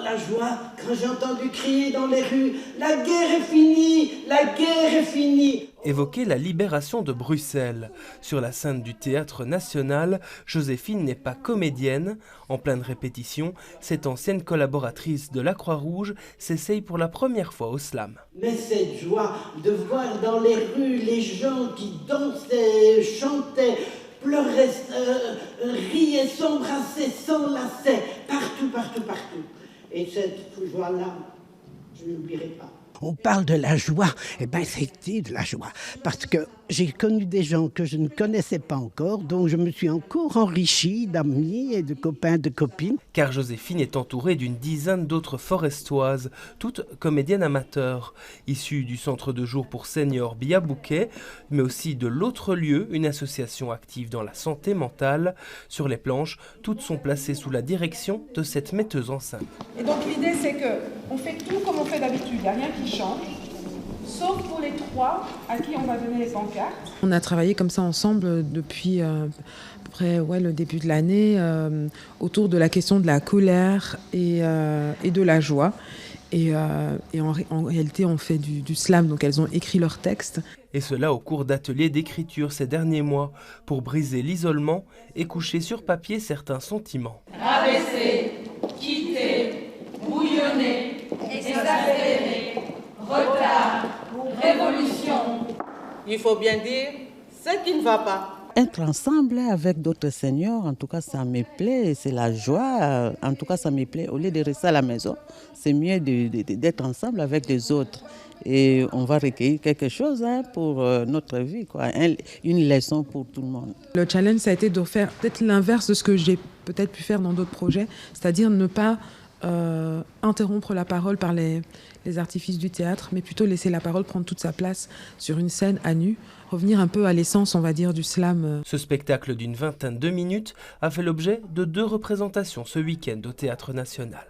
La joie quand j'ai entendu crier dans les rues « La guerre est finie, la guerre est finie !» Évoquer la libération de Bruxelles. Sur la scène du Théâtre National, Joséphine n'est pas comédienne. En pleine répétition, cette ancienne collaboratrice de la Croix-Rouge s'essaye pour la première fois au slam. Mais cette joie de voir dans les rues les gens qui dansaient, chantaient, pleuraient, riaient, s'embrassaient, s'enlaçaient, partout, partout, partout. Et cette joie-là, je n'oublierai pas. On parle de la joie, eh bien c'était de la joie, parce que j'ai connu des gens que je ne connaissais pas encore, donc je me suis encore enrichie d'amis et de copains, de copines. Car Joséphine est entourée d'une dizaine d'autres forestoises, toutes comédiennes amateurs, issues du centre de jour pour seniors Biabouquet, mais aussi de l'autre lieu, une association active dans la santé mentale. Sur les planches, toutes sont placées sous la direction de cette metteuse en scène. Et donc l'idée c'est qu'on fait tout comme on fait d'habitude, il n'y a rien qui change, sauf pour les trois à qui on va donner les encartes. On a travaillé comme ça ensemble depuis à peu près le début de l'année, autour de la question de la colère et de la joie. Et en réalité, on fait du slam, donc elles ont écrit leurs textes. Et cela au cours d'ateliers d'écriture ces derniers mois, pour briser l'isolement et coucher sur papier certains sentiments. Rabaisser, quitter, bouillonner, exaspérer, retard, révolution. Il faut bien dire ce qui ne va pas. Être ensemble avec d'autres seniors, en tout cas ça me plaît, c'est la joie, en tout cas ça me plaît. Au lieu de rester à la maison, c'est mieux d'être ensemble avec les autres. Et on va recueillir quelque chose pour notre vie, quoi. Une leçon pour tout le monde. Le challenge, ça a été de faire peut-être l'inverse de ce que j'ai peut-être pu faire dans d'autres projets, c'est-à-dire ne pas interrompre la parole par les artifices du théâtre, mais plutôt laisser la parole prendre toute sa place sur une scène à nu, revenir un peu à l'essence, on va dire, du slam. Ce spectacle d'une vingtaine de minutes a fait l'objet de 2 représentations ce week-end au Théâtre National.